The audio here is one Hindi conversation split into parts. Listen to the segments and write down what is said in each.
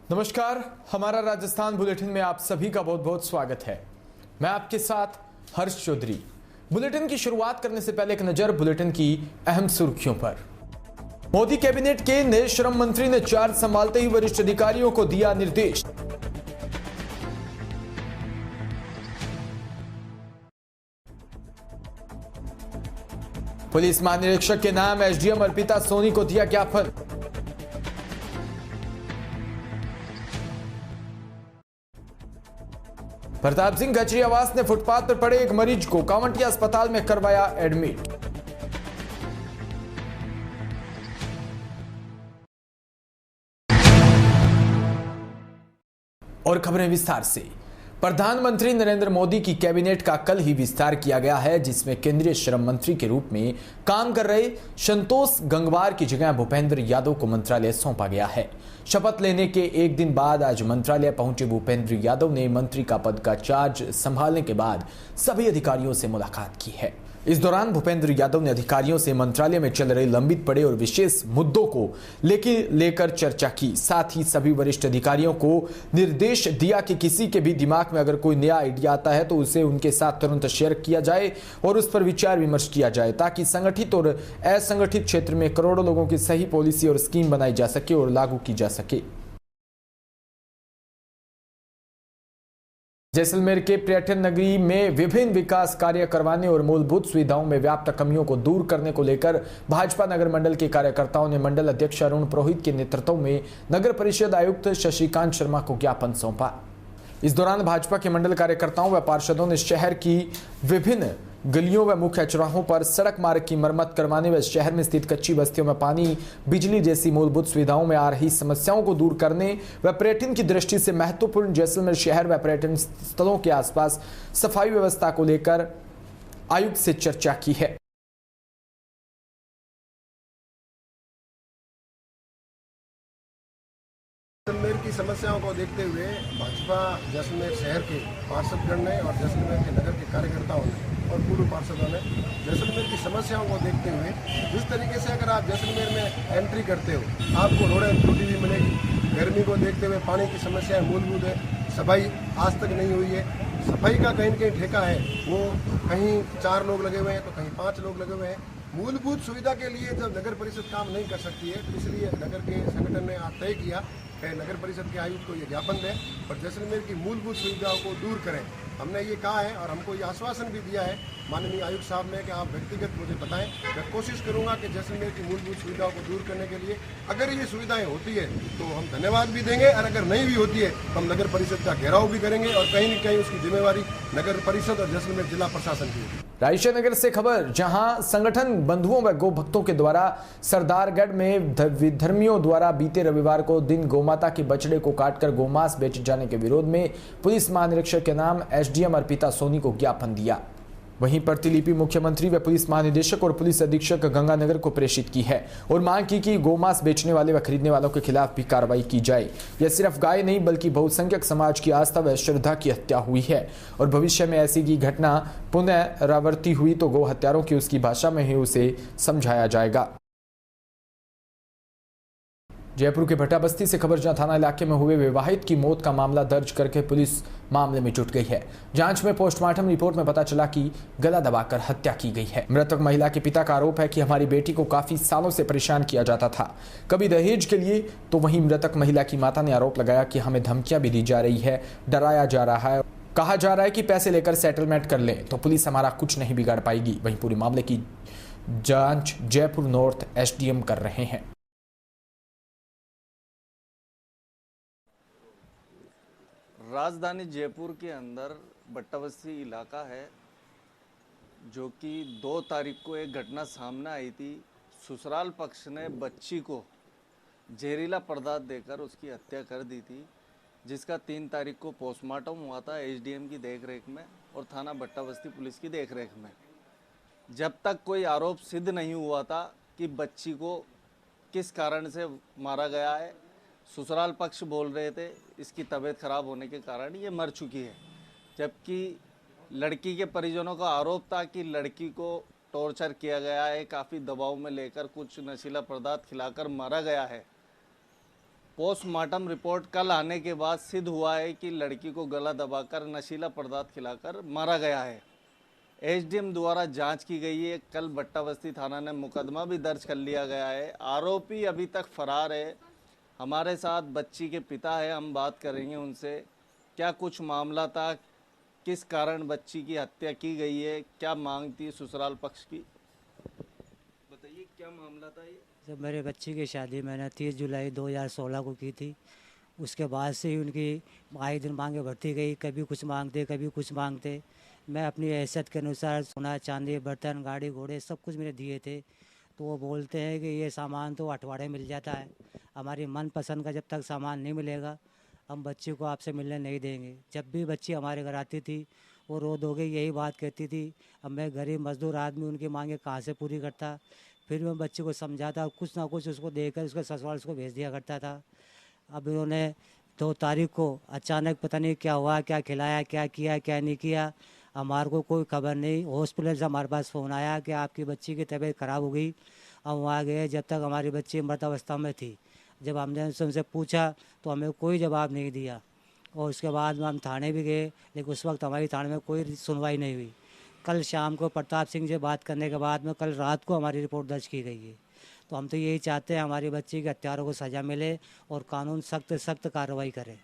नमस्कार, हमारा राजस्थान बुलेटिन में आप सभी का बहुत बहुत स्वागत है। मैं आपके साथ हर्ष चौधरी। बुलेटिन की शुरुआत करने से पहले एक नजर बुलेटिन की अहम सुर्खियों पर। मोदी कैबिनेट के नए श्रम मंत्री ने चार्ज संभालते ही वरिष्ठ अधिकारियों को दिया निर्देश। पुलिस महानिरीक्षक के नाम एसडीएम अर्पिता सोनी को दिया ज्ञापन। प्रताप सिंह गजरियावास ने फुटपाथ पर पड़े एक मरीज को कांवटिया अस्पताल में करवाया एडमिट। और खबरें विस्तार से। प्रधानमंत्री नरेंद्र मोदी की कैबिनेट का कल ही विस्तार किया गया है, जिसमें केंद्रीय श्रम मंत्री के रूप में काम कर रहे संतोष गंगवार की जगह भूपेंद्र यादव को मंत्रालय सौंपा गया है। शपथ लेने के एक दिन बाद आज मंत्रालय पहुंचे भूपेंद्र यादव ने मंत्री का पद का चार्ज संभालने के बाद सभी अधिकारियों से मुलाकात की है। इस दौरान भूपेंद्र यादव ने अधिकारियों से मंत्रालय में चल रहे लंबित पड़े और विशेष मुद्दों को लेकर चर्चा की। साथ ही सभी वरिष्ठ अधिकारियों को निर्देश दिया कि किसी के भी दिमाग में अगर कोई नया आइडिया आता है तो उसे उनके साथ तुरंत शेयर किया जाए और उस पर विचार विमर्श किया जाए, ताकि संगठित और असंगठित क्षेत्र में करोड़ों लोगों की सही पॉलिसी और स्कीम बनाई जा सके और लागू की जा सके। जैसलमेर के पर्यटन नगरी में विभिन्न विकास कार्य करवाने और मूलभूत सुविधाओं में व्याप्त कमियों को दूर करने को लेकर भाजपा नगर मंडल के कार्यकर्ताओं ने मंडल अध्यक्ष अरुण पुरोहित के नेतृत्व में नगर परिषद आयुक्त शशिकांत शर्मा को ज्ञापन सौंपा। इस दौरान भाजपा के मंडल कार्यकर्ताओं व पार्षदों ने शहर की विभिन्न गलियों व मुख्य चौराहों पर सड़क मार्ग की मरम्मत करवाने व शहर में स्थित कच्ची बस्तियों में पानी, बिजली जैसी मूलभूत सुविधाओं में आ रही समस्याओं को दूर करने व पर्यटन की दृष्टि से महत्वपूर्ण जैसलमेर शहर व पर्यटन स्थलों के आसपास सफाई व्यवस्था को लेकर आयुक्त से चर्चा की है। जैसलमेर की समस्याओं को देखते हुए भाजपा जैसलमेर शहर के पार्षदगण ने और जैसलमेर के नगर के कार्यकर्ताओं ने और पूर्व पार्षदों ने जैसलमेर की समस्याओं को देखते हुए जिस तरीके से अगर आप जैसलमेर में एंट्री करते हो आपको रोडें टूटी हुई मिलेगी। गर्मी को देखते हुए पानी की समस्या मूलभूत है, सफाई आज तक नहीं हुई है। सफाई का कहीं न कहीं ठेका है, वो कहीं 4 लोग लगे हुए हैं तो कहीं 5 लोग लगे हुए हैं। मूलभूत सुविधा के लिए जब नगर परिषद काम नहीं कर सकती है तो इसलिए नगर के संगठन ने आज तय किया कि नगर परिषद के आयुक्त को ये ज्ञापन दें और जैसलमेर की मूलभूत सुविधाओं को दूर करें। हमने ये कहा है और हमको ये आश्वासन भी दिया है माननीय आयुक्त साहब ने कि आप व्यक्तिगत मुझे बताएं, मैं कोशिश करूंगा कि जैसलमेर की मूलभूत सुविधाओं को दूर करने के लिए अगर ये सुविधाएं होती है तो हम धन्यवाद भी देंगे और अगर नहीं भी होती है तो हम नगर परिषद का घेराव भी करेंगे और कहीं न कहीं उसकी जिम्मेवारी नगर परिषद और जैसलमेर जिला प्रशासन की होगी। रायशा नगर से खबर, जहां संगठन बंधुओं व गौ भक्तों के द्वारा सरदारगढ़ में विधर्मियों द्वारा बीते रविवार को दिन गोमाता के बछड़े को काटकर गोमांस बेचे जाने के विरोध में पुलिस महानिरीक्षक के नाम एसडीएम अर्पिता सोनी को ज्ञापन दिया। वहीं प्रतिलिपि मुख्यमंत्री व पुलिस महानिदेशक और पुलिस अधीक्षक गंगानगर को प्रेषित की है और मांग की कि गोमांस बेचने वाले व खरीदने वालों के खिलाफ भी कार्रवाई की जाए। यह सिर्फ गाय नहीं बल्कि बहुसंख्यक समाज की आस्था व श्रद्धा की हत्या हुई है और भविष्य में ऐसी की घटना पुनरावृत्ति हुई तो गौ हत्यारों की उसकी भाषा में ही उसे समझाया जाएगा। जयपुर के भट्टा बस्ती से खबर, जहां थाना इलाके में हुए विवाहित की मौत का मामला दर्ज करके पुलिस मामले में जुट गई है। जांच में पोस्टमार्टम रिपोर्ट में पता चला कि गला दबाकर हत्या की गई है। मृतक महिला के पिता का आरोप है कि हमारी बेटी को काफी सालों से परेशान किया जाता था, कभी दहेज के लिए, तो वहीं मृतक महिला की माता ने आरोप लगाया कि हमें धमकियां भी दी जा रही है, डराया जा रहा है, कहा जा रहा है कि पैसे लेकर सेटलमेंट कर लें तो पुलिस हमारा कुछ नहीं बिगाड़ पाएगी। वहीं पूरे मामले की जांच जयपुर नॉर्थ एसडीएम कर रहे हैं। राजधानी जयपुर के अंदर भट्टा बस्ती इलाका है, जो कि 2 तारीख को एक घटना सामने आई थी। ससुराल पक्ष ने बच्ची को जहरीला पदार्थ देकर उसकी हत्या कर दी थी, जिसका 3 तारीख को पोस्टमार्टम हुआ था एसडीएम की देखरेख में और थाना भट्टा बस्ती पुलिस की देखरेख में। जब तक कोई आरोप सिद्ध नहीं हुआ था कि बच्ची को किस कारण से मारा गया है, ससुराल पक्ष बोल रहे थे इसकी तबीयत खराब होने के कारण ये मर चुकी है, जबकि लड़की के परिजनों का आरोप था कि लड़की को टॉर्चर किया गया है, काफ़ी दबाव में लेकर कुछ नशीला पदार्थ खिलाकर मारा गया है। पोस्टमार्टम रिपोर्ट कल आने के बाद सिद्ध हुआ है कि लड़की को गला दबाकर नशीला पदार्थ खिलाकर मारा गया है। एसडीएम द्वारा जांच की गई है। कल बट्टाबस्ती थाना ने मुकदमा भी दर्ज कर लिया गया है। आरोपी अभी तक फरार है। हमारे साथ बच्ची के पिता है, हम बात करेंगे उनसे। क्या कुछ मामला था, किस कारण बच्ची की हत्या की गई है, क्या मांग थी ससुराल पक्ष की, बताइए क्या मामला था ये? जब मेरे बच्ची की शादी मैंने 30 जुलाई 2016 को की थी, उसके बाद से ही उनकी आए दिन मांगे बढ़ती गई। कभी कुछ मांगते, कभी कुछ मांगते। मैं अपनी हैसियत के अनुसार सोना चांदी बर्तन गाड़ी घोड़े सब कुछ मेरे दिए थे। तो वो बोलते हैं कि ये सामान तो अठवाड़े मिल जाता है, हमारी मनपसंद का जब तक सामान नहीं मिलेगा हम बच्ची को आपसे मिलने नहीं देंगे। जब भी बच्ची हमारे घर आती थी वो रो धो के यही बात कहती थी, अब मैं गरीब मजदूर आदमी उनकी मांगे कहाँ से पूरी करता। फिर मैं बच्ची को समझाता, कुछ ना कुछ उसको देकर उसके ससुराल उसको भेज दिया करता था। अब इन्होंने 2 तारीख को अचानक पता नहीं क्या हुआ, क्या खिलाया, क्या किया, क्या नहीं किया, हमारे को कोई खबर नहीं। हॉस्पिटल से हमारे पास फ़ोन आया कि आपकी बच्ची की तबीयत ख़राब हो गई। हम वहाँ गए, जब तक हमारी बच्ची मृत अवस्था में थी। जब हमने उनसे पूछा तो हमें कोई जवाब नहीं दिया। और उसके बाद में हम थाने भी गए, लेकिन उस वक्त हमारी थाने में कोई सुनवाई नहीं हुई। कल शाम को प्रताप सिंह से बात करने के बाद में कल रात को हमारी रिपोर्ट दर्ज की गई है। तो हम तो यही चाहते हैं हमारी बच्ची के हत्यारों को सज़ा मिले और कानून सख्त सख्त कार्रवाई करे।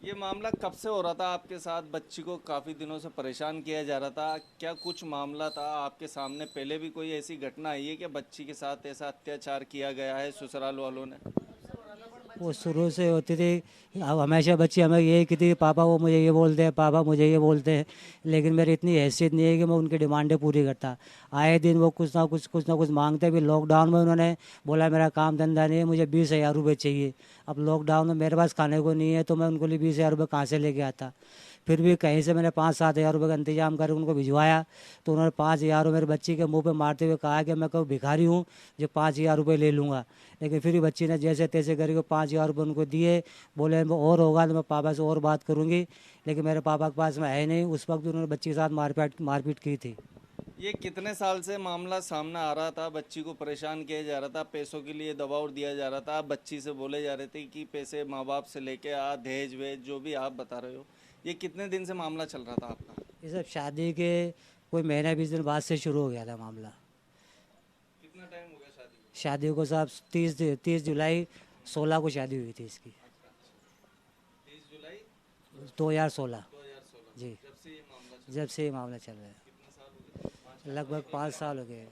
ये मामला कब से हो रहा था आपके साथ? बच्ची को काफ़ी दिनों से परेशान किया जा रहा था, क्या कुछ मामला था आपके सामने? पहले भी कोई ऐसी घटना आई है कि बच्ची के साथ ऐसा अत्याचार किया गया है ससुराल वालों ने? वो शुरू से होती थी। अब हमेशा बच्ची हमें यही कहती थी, पापा वो मुझे ये बोलते हैं, पापा मुझे ये बोलते हैं। लेकिन मेरी इतनी हैसियत नहीं है कि मैं उनकी डिमांडें पूरी करता। आए दिन वो कुछ ना कुछ मांगते भी। लॉकडाउन में उन्होंने बोला मेरा काम धंधा नहीं है, मुझे 20,000 रुपये चाहिए। अब लॉकडाउन में मेरे पास खाने को नहीं है तो मैं उनको लिए 20,000 रुपये कहाँ से लेके आता। फिर भी कहीं से मैंने 5-7 हज़ार रुपये का इंतजाम कर उनको भिजवाया। तो उन्होंने 5,000 मेरे बच्ची के मुंह पे मारते हुए कहा कि मैं कोई भिखारी हूँ जो 5,000 रुपये ले लूँगा। लेकिन फिर भी बच्ची ने जैसे तैसे करके 5,000 रुपये उनको दिए। बोले और होगा तो मैं पापा से और बात करूँगी, लेकिन मेरे पापा के पास में है नहीं। उस वक्त उन्होंने बच्ची के साथ मारपीट की थी। ये कितने साल से मामला सामने आ रहा था? बच्ची को परेशान किया जा रहा था, पैसों के लिए दबाव दिया जा रहा था, आप बच्ची से बोले जा रहे थे कि पैसे माँ बाप से लेके आ, दहेज वेज जो भी आप बता रहे हो। ये कितने दिन से मामला चल रहा था आपका? ये सब शादी के कोई महीना 20 दिन बाद से शुरू हो गया था मामला। कितना टाइम हो गया शादी को? शादी को साहब 30 जुलाई 16 को शादी हुई थी इसकी। 30 जुलाई 2016 जी। जब से ये मामला चल रहा है। लगभग 5 साल हो गए।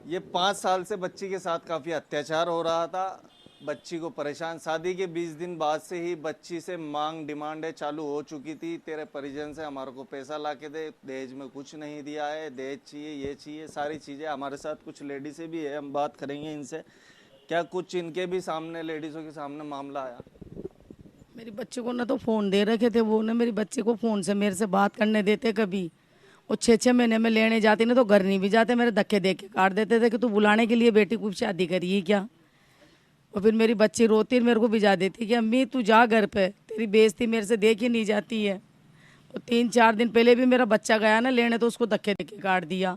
ये 5 साल से बच्ची के साथ काफ़ी अत्याचार हो रहा था, बच्ची को परेशान। शादी के 20 दिन बाद से ही बच्ची से मांग डिमांडें चालू हो चुकी थी। तेरे परिजन से हमारे को पैसा ला के दे, दहेज में कुछ नहीं दिया है, दहेज चाहिए, ये चाहिए, सारी चीज़ें। हमारे साथ कुछ लेडीज़ से भी है, हम बात करेंगे इनसे। क्या कुछ इनके भी सामने, लेडीज़ों के सामने मामला आया? मेरी बच्ची को ना तो फ़ोन दे रखे थे, वो ना मेरी बच्ची को फ़ोन से मेरे से बात करने देते कभी। वो 6-6 महीने में लेने जाती ना तो घर नहीं भी जाते, मेरे धक्के दे के काट देते थे कि तू बुलाने के लिए बेटी को शादी करी है क्या। और फिर मेरी बच्ची रोती मेरे को भिजा देती कि अम्मी तू जा घर पे, तेरी बेइज्जती मेरे से देखी नहीं जाती है। और 3-4 दिन पहले भी मेरा बच्चा गया ना लेने तो उसको धक्के दे के काट दिया।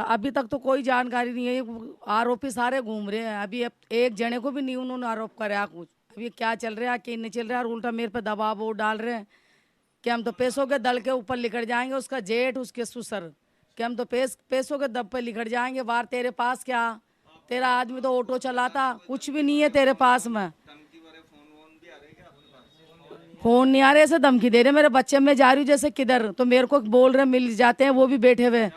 अभी तक तो कोई जानकारी नहीं है, आरोपी सारे घूम रहे हैं। अभी एक जने को भी नहीं उन्होंने आरोप कराया कुछ। अभी क्या चल रहा है क्या नहीं चल रहा है, और उल्टा मेरे पे दबाव वो डाल रहे हैं कि हम तो पैसों के दल के ऊपर लिखट जाएंगे, उसका जेठ उसके ससुर कि हम तो पैसों के दब पे लिखट जाएंगे। बाहर तेरे पास क्या, तेरा आदमी तो ऑटो चलाता, कुछ भी नहीं है तेरे पास में। फोन नहीं आ रहे, ऐसे धमकी दे रहे। मेरे बच्चे में जा रही हूँ जैसे किधर, तो मेरे को बोल रहे मिल जाते हैं वो भी बैठे हुए।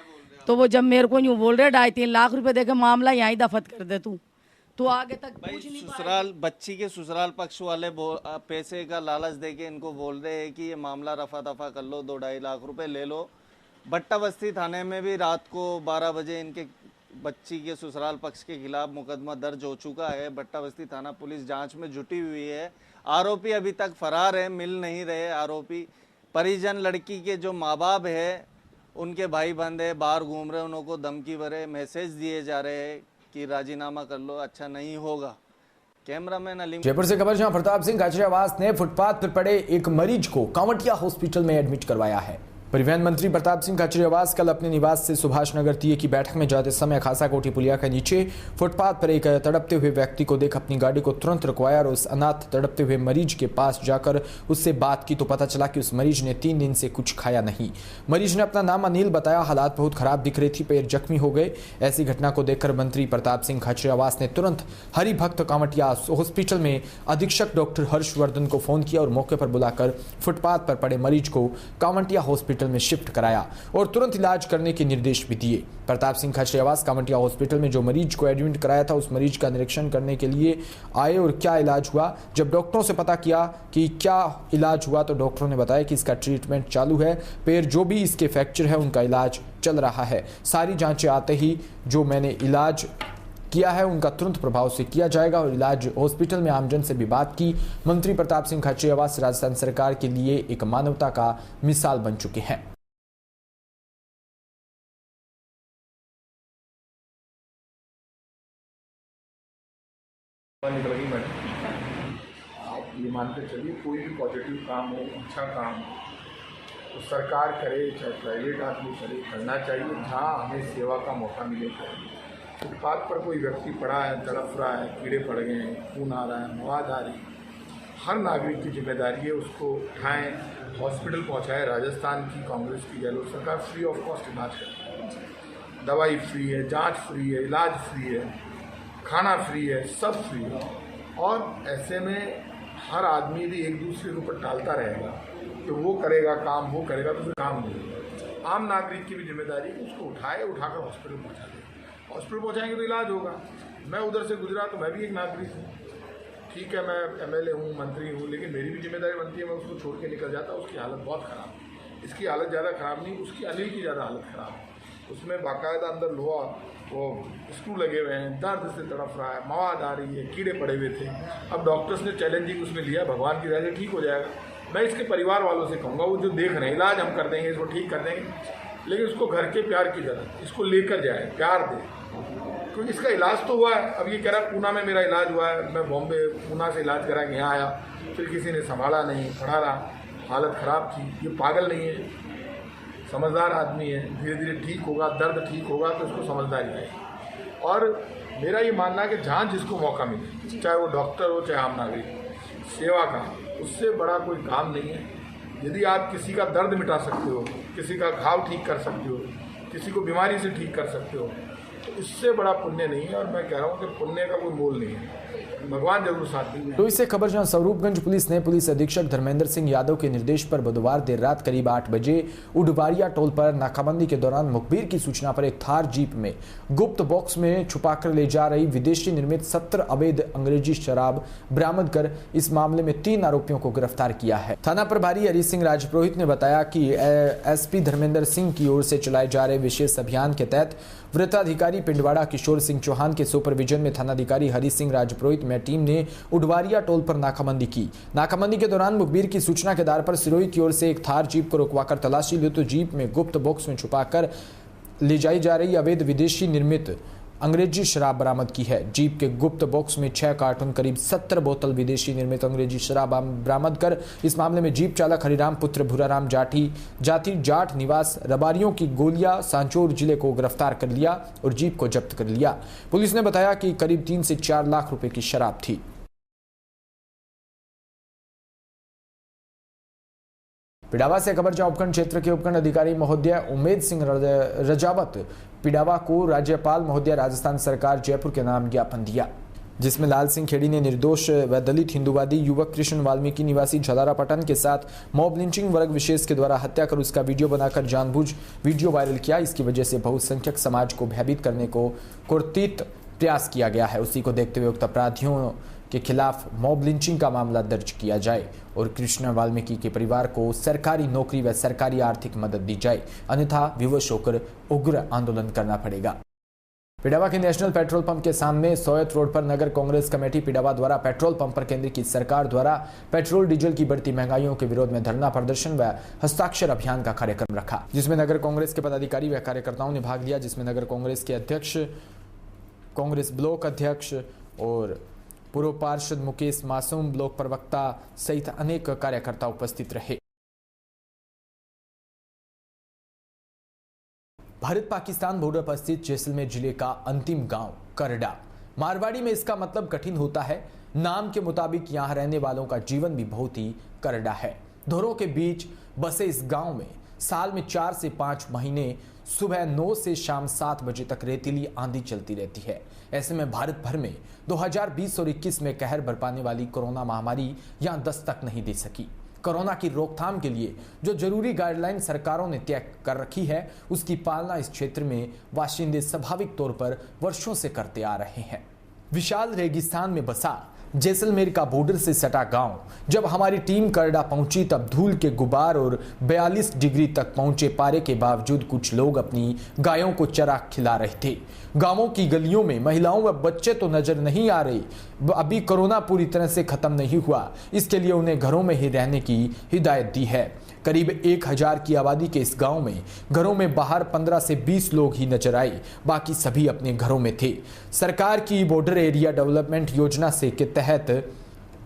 तो वो जब मेरे को यूँ बोल रहे 2.5-3 लाख रुपए देके मामला यहीं दफत कर दे तू आगे तक कुछ नहीं। ससुराल बच्ची के ससुराल पक्ष वाले पैसे का लालच देके इनको बोल रहे हैं कि ये मामला रफा दफा कर लो, 2-2.5 लाख रुपए ले लो। बट्टाबस्ती थाने में भी रात को 12 बजे इनके बच्ची के ससुराल पक्ष के खिलाफ मुकदमा दर्ज हो चुका है। बट्टाबस्ती थाना पुलिस जांच में जुटी हुई है। आरोपी अभी तक फरार है, मिल नहीं रहे आरोपी। परिजन लड़की के जो माँ बाप है, उनके भाई बंधे बाहर घूम रहे, उनको धमकी भरे मैसेज दिए जा रहे हैं कि राजीनामा कर लो, अच्छा नहीं होगा। कैमरामैन अलीम। जयपुर से खबर, जहां प्रताप सिंह गाजरावास ने फुटपाथ पर पड़े एक मरीज को कांवटिया हॉस्पिटल में एडमिट करवाया है। परिवहन मंत्री प्रताप सिंह खाचरियावास कल अपने निवास से सुभाष नगर टीए की बैठक में जाते समय खासा कोठी पुलिया के नीचे फुटपाथ पर एक तड़पते हुए व्यक्ति को देख अपनी गाड़ी को तुरंत रुकवाया और उस अनाथ तड़पते हुए मरीज के पास जाकर उससे बात की तो पता चला कि उस मरीज ने 3 दिन से कुछ खाया नहीं। मरीज ने अपना नाम अनिल बताया। हालात बहुत खराब दिख रही थी, पैर जख्मी हो गए। ऐसी घटना को देखकर मंत्री प्रताप सिंह खाचरियावास ने तुरंत हरिभक्त कामटिया हॉस्पिटल में अधीक्षक डॉक्टर हर्षवर्धन को फोन किया और मौके पर बुलाकर फुटपाथ पर पड़े मरीज को कामटिया हॉस्पिटल में शिफ्ट कराया और तुरंत इलाज करने के निर्देश भी दिए। प्रताप सिंह खाचरियावास कामटिया हॉस्पिटल में जो मरीज को एडमिट कराया था उस मरीज का निरीक्षण करने के लिए आए और क्या इलाज हुआ। जब डॉक्टरों से पता किया कि क्या इलाज हुआ तो डॉक्टरों ने बताया कि इसका ट्रीटमेंट चालू है, पैर जो भी इसके फ्रैक्चर है उनका इलाज चल रहा है। सारी जांचें आते ही जो मैंने इलाज किया है उनका तुरंत प्रभाव से किया जाएगा और इलाज हॉस्पिटल में आमजन से भी बात की। मंत्री प्रताप सिंह खाचरियावास राजस्थान सरकार के लिए एक मानवता का मिसाल बन चुके हैं। निकल गई मैडम। आप ये मान के चलिए कोई भी पॉजिटिव काम हो, अच्छा काम हो तो सरकार करे चाहे प्राइवेट आदमी करे, करना चाहिए जहाँ हमें सेवा का मौका मिले। फुटपाथ पर कोई व्यक्ति पड़ा है, तड़प रहा है, कीड़े पड़ गए हैं, खून आ रहा है, मवाद आ रही है, हर नागरिक की जिम्मेदारी है उसको उठाएँ, हॉस्पिटल पहुँचाएँ। राजस्थान की कांग्रेस की गहलोत सरकार फ्री ऑफ कॉस्ट इलाज करती है, दवाई फ्री है, जाँच फ्री है, इलाज फ्री है, खाना फ्री है, सब फ्री है। और ऐसे में हर आदमी भी एक दूसरे के ऊपर टालता रहेगा कि वो करेगा काम, वो करेगा तो फिर काम नहीं होगा। आम नागरिक की भी जिम्मेदारी है उसको उठाए, उठाकर हॉस्पिटल पहुंचा दे। हॉस्पिटल पहुंचाएंगे तो इलाज होगा। मैं उधर से गुजरा तो मैं भी एक नागरिक हूँ, ठीक है, मैं एमएलए हूँ, मंत्री हूँ, लेकिन मेरी भी जिम्मेदारी बनती है मैं उसको छोड़ के निकल जाता। उसकी हालत बहुत ख़राब है, इसकी हालत ज़्यादा ख़राब नहीं, उसकी अनिल की ज़्यादा हालत ख़राब है। उसमें बाकायदा अंदर लोहा वो स्क्रू लगे हुए हैं, दर्द से तड़प रहा है, मवाद आ रही है, कीड़े पड़े हुए थे। अब डॉक्टर्स ने चैलेंजिंग उसमें लिया, भगवान की दया से ठीक हो जाएगा। मैं इसके परिवार वालों से कहूँगा, वो जो देख रहे हैं, इलाज हम कर देंगे, इसको ठीक कर देंगे, लेकिन उसको घर के प्यार की ज़रूरत, इसको लेकर जाए, प्यार दे, क्योंकि इसका इलाज तो हुआ है। अब ये कह रहा है पूना में मेरा इलाज हुआ है, मैं बॉम्बे पूना से इलाज करा के यहाँ आया, फिर किसी ने संभाला नहीं, पढ़ा रहा, हालत ख़राब थी। ये पागल नहीं है, समझदार आदमी है, धीरे धीरे ठीक होगा, दर्द ठीक होगा तो इसको समझदारी आएगी। और मेरा ये मानना है कि जहाँ जिसको मौका मिले, चाहे वो डॉक्टर हो चाहे आम नागरिक, सेवा का उससे बड़ा कोई काम नहीं है। यदि आप किसी का दर्द मिटा सकते हो, किसी का घाव ठीक कर सकते हो, किसी को बीमारी से ठीक कर सकते हो, तो इससे बड़ा पुण्य नहीं है। और मैं कह रहा हूँ कि पुण्य का कोई मोल नहीं है, भगवान जरूर साथ देंगे। तो इससे खबर जहां स्वरूपगंज पुलिस ने पुलिस अधीक्षक धर्मेंद्र सिंह यादव के निर्देश पर बुधवार देर रात करीब 8 बजे उडवारिया टोल पर नाकाबंदी के दौरान मुखबिर की सूचना पर एक थार जीप में गुप्त बॉक्स में छुपाकर ले जा रही विदेशी निर्मित 70 अवैध अंग्रेजी शराब बरामद कर इस मामले में 3 आरोपियों को गिरफ्तार किया है। थाना प्रभारी हरि सिंह राजपुरोहित ने बताया कि एसपी धर्मेंद्र सिंह की ओर से चलाए जा रहे विशेष अभियान के तहत वृत्ताधिकारी पिंडवाड़ा किशोर सिंह चौहान के सुपरविजन में थानाधिकारी हरि सिंह राजपुरोहित में टीम ने उडवारिया टोल पर नाकाबंदी की। नाकाबंदी के दौरान मुखबिर की सूचना के आधार पर सिरोही की ओर से एक थार जीप को रुकवाकर तलाशी ली तो जीप में गुप्त बॉक्स में छुपाकर ले जाई जा रही अवैध विदेशी निर्मित अंग्रेजी शराब बरामद की है। जीप के गुप्त बॉक्स में 6 कार्टून करीब 70 बोतल विदेशी निर्मित अंग्रेजी शराब बरामद कर इस मामले में जीप चालक हरिराम पुत्र भूराराम जाति जाट निवास रबारियों की गोलियां सांचौर जिले को गिरफ्तार कर लिया और जीप को जब्त कर लिया। पुलिस ने बताया कि करीब 3 से 4 लाख रुपए की शराब थी। पिडावा से खबर जहां उपखंड क्षेत्र के उपखंड अधिकारी महोदय उमेद सिंह रजावत पिडावा को राज्यपाल महोदय राजस्थान सरकार जयपुर के नाम ज्ञापन दिया, जिसमें लाल सिंह खेड़ी ने निर्दोष व दलित हिंदूवादी युवक कृष्ण वाल्मीकि निवासी झलारा पटन के साथ मॉब लिंचिंग वर्ग विशेष के द्वारा हत्या कर उसका वीडियो बनाकर जानबूझ वीडियो वायरल किया। इसकी वजह से बहुसंख्यक समाज को भयभीत करने को कुर्तित प्रयास किया गया है। उसी को देखते हुए उक्त अपराधियों के खिलाफ मॉब लिंचिंग का मामला दर्ज किया जाए और कृष्ण वाल्मीकि के परिवार को सरकारी नौकरी व सरकारी आर्थिक मदद दी जाए, अन्यथा विवश होकर उग्र आंदोलन करना पड़ेगा। पिडावा के नेशनल पेट्रोल पंप के सामने सोयत रोड पर नगर कांग्रेस कमेटी पिडावा द्वारा पेट्रोल पंप पर केंद्र की सरकार द्वारा पेट्रोल डीजल की बढ़ती महंगाइयों के विरोध में धरना प्रदर्शन व हस्ताक्षर अभियान का कार्यक्रम रखा, जिसमें नगर कांग्रेस के पदाधिकारी व कार्यकर्ताओं ने भाग लिया, जिसमें नगर कांग्रेस के अध्यक्ष, कांग्रेस ब्लॉक अध्यक्ष और पूर्व पार्षद मुकेश मासूम, ब्लॉक प्रवक्ता सहित अनेक कार्यकर्ता उपस्थित रहे। भारत पाकिस्तान बॉर्डर पर स्थित जैसलमेर जिले का अंतिम गांव करडा। मारवाड़ी में इसका मतलब कठिन होता है। नाम के मुताबिक यहाँ रहने वालों का जीवन भी बहुत ही करडा है। धोरों के बीच बसे इस गांव में साल में 4 से 5 महीने सुबह 9 से शाम 7 बजे तक रेतीली आंधी चलती रहती है। ऐसे में भारत भर में 2020 और 21 में कहर बरपाने वाली कोरोना महामारी यहाँ दस्तक नहीं दे सकी। कोरोना की रोकथाम के लिए जो जरूरी गाइडलाइन सरकारों ने तय कर रखी है, उसकी पालना इस क्षेत्र में बाशिंदे स्वाभाविक तौर पर वर्षों से करते आ रहे हैं। विशाल रेगिस्तान में बसा जैसलमेर का बॉर्डर से सटा गांव, जब हमारी टीम करडा पहुंची तब धूल के गुबार और 42 डिग्री तक पहुंचे पारे के बावजूद कुछ लोग अपनी गायों को चरा खिला रहे थे। गांवों की गलियों में महिलाओं व बच्चे तो नजर नहीं आ रहे। अभी कोरोना पूरी तरह से खत्म नहीं हुआ, इसके लिए उन्हें घरों में ही रहने की हिदायत दी है। करीब 1000 की आबादी के इस गांव में घरों में बाहर 15 से 20 लोग ही नजर आए, बाकी सभी अपने घरों में थे। सरकार की बॉर्डर एरिया डेवलपमेंट योजना से के तहत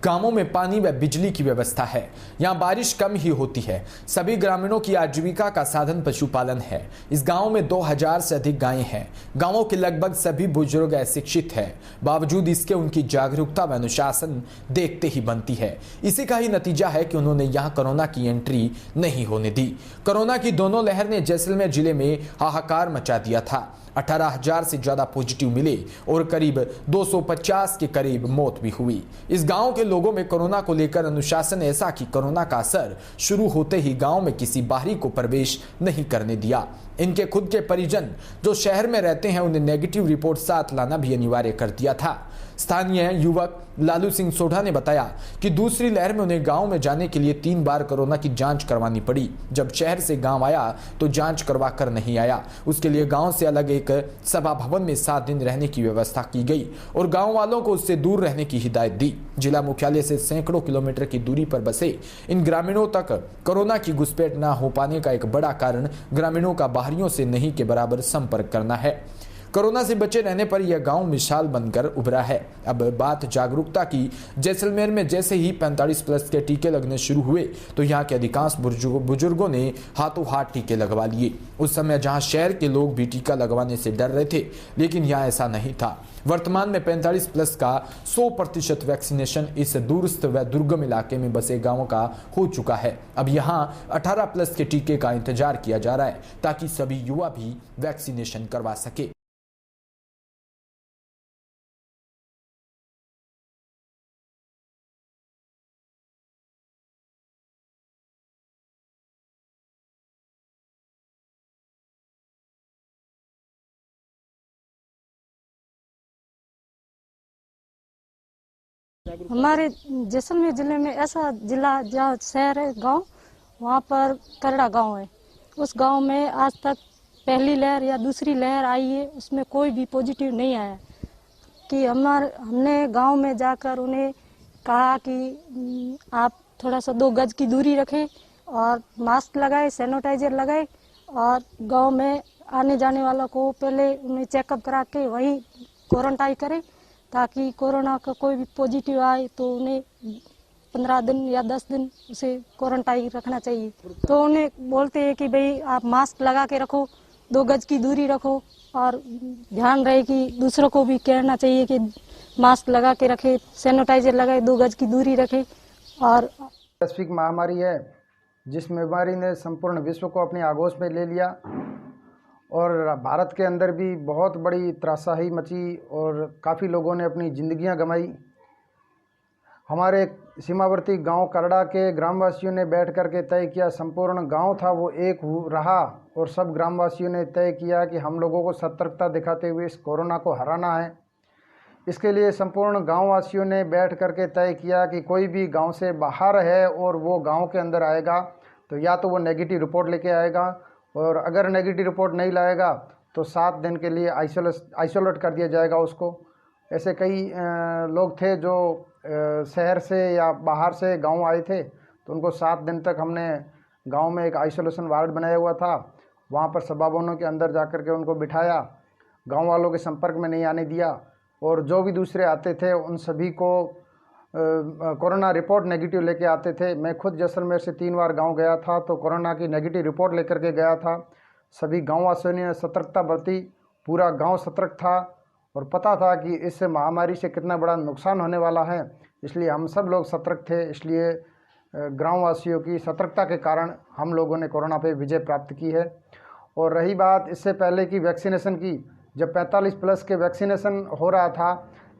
गांवों में पानी व बिजली की व्यवस्था है। यहाँ बारिश कम ही होती है। सभी ग्रामीणों की आजीविका का साधन पशुपालन है। इस गांव में 2000 से अधिक गायें हैं। गांवों के लगभग सभी बुजुर्ग अशिक्षित हैं। बावजूद इसके उनकी जागरूकता व अनुशासन देखते ही बनती है। इसी का ही नतीजा है कि उन्होंने यहाँ कोरोना की एंट्री नहीं होने दी। कोरोना की दोनों लहर ने जैसलमेर जिले में हाहाकार मचा दिया था। 18,000 से ज्यादा पॉजिटिव मिले और करीब 250 के करीब मौत भी हुई। इस गांव के लोगों में कोरोना को लेकर अनुशासन ऐसा कि कोरोना का असर शुरू होते ही गांव में किसी बाहरी को प्रवेश नहीं करने दिया। इनके खुद के परिजन जो शहर में रहते हैं, उन्हें नेगेटिव रिपोर्ट साथ लाना भी अनिवार्य कर दिया था। स्थानीय युवक लालू सिंह सोढ़ा ने बताया कि दूसरी लहर में उन्हें गांव में जाने के लिए 3 बार कोरोना की जांच करवानी पड़ी। जब शहर से गांव आया तो जांच करवा कर नहीं आया। उसके लिए गांव से अलग एक सभा भवन में 7 दिन रहने की व्यवस्था की गई और गांव वालों को उससे दूर रहने की हिदायत दी। जिला मुख्यालय से सैकड़ों किलोमीटर की दूरी पर बसे इन ग्रामीणों तक कोरोना की घुसपैठ न हो पाने का एक बड़ा कारण ग्रामीणों का बाहरियों से नहीं के बराबर संपर्क करना है। कोरोना से बचे रहने पर यह गांव मिसाल बनकर उभरा है। अब बात जागरूकता की। जैसलमेर में जैसे ही 45+ के टीके लगने शुरू हुए तो यहाँ के अधिकांश बुजुर्गों ने हाथों हाथ टीके लगवा लिए। उस समय जहाँ शहर के लोग भी टीका लगवाने से डर रहे थे, लेकिन यहाँ ऐसा नहीं था। वर्तमान में 45+ का 100% वैक्सीनेशन इस दूरस्थ व दुर्गम इलाके में बसे गांवों का हो चुका है। अब यहाँ 18+ के टीके का इंतजार किया जा रहा है ताकि सभी युवा भी वैक्सीनेशन करवा सके। हमारे जैसलमेर जिले में ऐसा जिला जहाँ शहर है, गांव, वहाँ पर करड़ा गांव है। उस गांव में आज तक पहली लहर या दूसरी लहर आई है, उसमें कोई भी पॉजिटिव नहीं आया। कि हमने गांव में जाकर उन्हें कहा कि आप थोड़ा सा 2 गज की दूरी रखें और मास्क लगाए, सैनिटाइजर लगाए और गांव में आने जाने वालों को पहले उन्हें चेकअप करा के वहीं क्वारंटाइन करें, ताकि कोरोना का कोई भी पॉजिटिव आए तो उन्हें 15 दिन या 10 दिन उसे क्वारंटाइन रखना चाहिए। तो उन्हें बोलते हैं कि भाई आप मास्क लगा के रखो, 2 गज की दूरी रखो और ध्यान रहे कि दूसरों को भी कहना चाहिए कि मास्क लगा के रखे, सैनिटाइजर लगाए, 2 गज की दूरी रखे। और वैश्विक महामारी है जिस बीमारी ने संपूर्ण विश्व को अपनी आगोश में ले लिया और भारत के अंदर भी बहुत बड़ी त्रासदी मची और काफ़ी लोगों ने अपनी ज़िंदगियां गंवाई। हमारे सीमावर्ती गांव करड़ा के ग्रामवासियों ने बैठ कर के तय किया, संपूर्ण गांव था वो एक रहा और सब ग्रामवासियों ने तय किया कि हम लोगों को सतर्कता दिखाते हुए इस कोरोना को हराना है। इसके लिए संपूर्ण गांववासियों ने बैठ कर के तय किया कि कोई भी गांव से बाहर है और वो गांव के अंदर आएगा तो या तो वो नेगेटिव रिपोर्ट लेके आएगा और अगर नेगेटिव रिपोर्ट नहीं लाएगा तो 7 दिन के लिए आइसोलेट कर दिया जाएगा उसको। ऐसे कई लोग थे जो शहर से या बाहर से गांव आए थे, तो उनको 7 दिन तक हमने गांव में एक आइसोलेशन वार्ड बनाया हुआ था। वहां पर सभा भवनों के अंदर जाकर के उनको बिठाया, गांव वालों के संपर्क में नहीं आने दिया और जो भी दूसरे आते थे उन सभी को कोरोना रिपोर्ट नेगेटिव लेके आते थे। मैं खुद जैसलमेर से 3 बार गांव गया था तो कोरोना की नेगेटिव रिपोर्ट लेकर के गया था। सभी गाँव वासियों ने सतर्कता बरती। पूरा गांव सतर्क था और पता था कि इस महामारी से कितना बड़ा नुकसान होने वाला है, इसलिए हम सब लोग सतर्क थे। इसलिए गाँव वासियों की सतर्कता के कारण हम लोगों ने कोरोना पे विजय प्राप्त की है। और रही बात इससे पहले की वैक्सीनेशन की, जब 45 प्लस के वैक्सीनेशन हो रहा था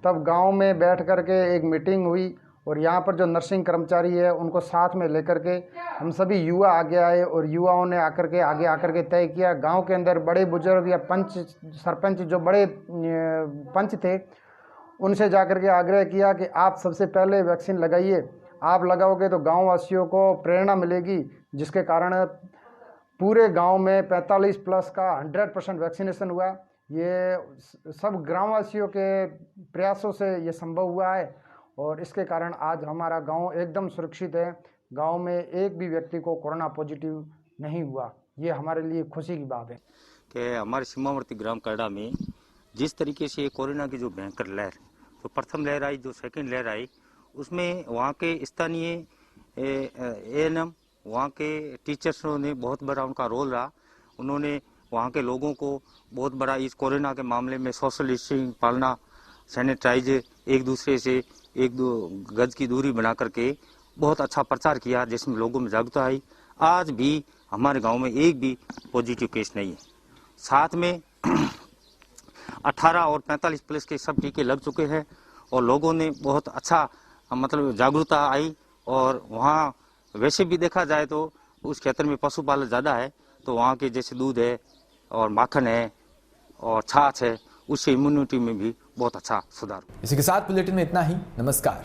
तब गांव में बैठ कर के एक मीटिंग हुई और यहाँ पर जो नर्सिंग कर्मचारी है उनको साथ में लेकर के हम सभी युवा आगे आए और युवाओं ने आगे आकर के तय किया। गांव के अंदर बड़े बुजुर्ग या पंच सरपंच जो बड़े पंच थे उनसे जाकर के आग्रह किया कि आप सबसे पहले वैक्सीन लगाइए, आप लगाओगे तो गाँव वासियों को प्रेरणा मिलेगी, जिसके कारण पूरे गांव में 45 प्लस का 100% वैक्सीनेशन हुआ। ये सब ग्रामवासियों के प्रयासों से ये संभव हुआ है और इसके कारण आज हमारा गांव एकदम सुरक्षित है। गांव में एक भी व्यक्ति को कोरोना पॉजिटिव नहीं हुआ। ये हमारे लिए खुशी की बात है कि हमारे सीमावर्ती ग्राम करड़ा में जिस तरीके से कोरोना की जो भयंकर लहर, जो प्रथम लहर आई, जो सेकंड लहर आई, उसमें वहाँ के स्थानीय ANM, वहाँ के टीचर्सों ने बहुत बड़ा उनका रोल रहा। उन्होंने वहाँ के लोगों को बहुत बड़ा इस कोरोना के मामले में सोशल डिस्टेंसिंग पालना, सैनिटाइज, एक दूसरे से 1-2 गज की दूरी बना करके बहुत अच्छा प्रचार किया, जिसमें लोगों में जागरूकता आई। आज भी हमारे गांव में एक भी पॉजिटिव केस नहीं है। साथ में 18 और 45 प्लस के सब टीके लग चुके हैं और लोगों ने बहुत अच्छा मतलब जागरूकता आई। और वहाँ वैसे भी देखा जाए तो उस क्षेत्र में पशुपालन ज़्यादा है, तो वहाँ के जैसे दूध है और माखन है और छाछ है, उससे इम्यूनिटी में भी बहुत अच्छा सुधार। इसी के साथ बुलेटिन में इतना ही। नमस्कार।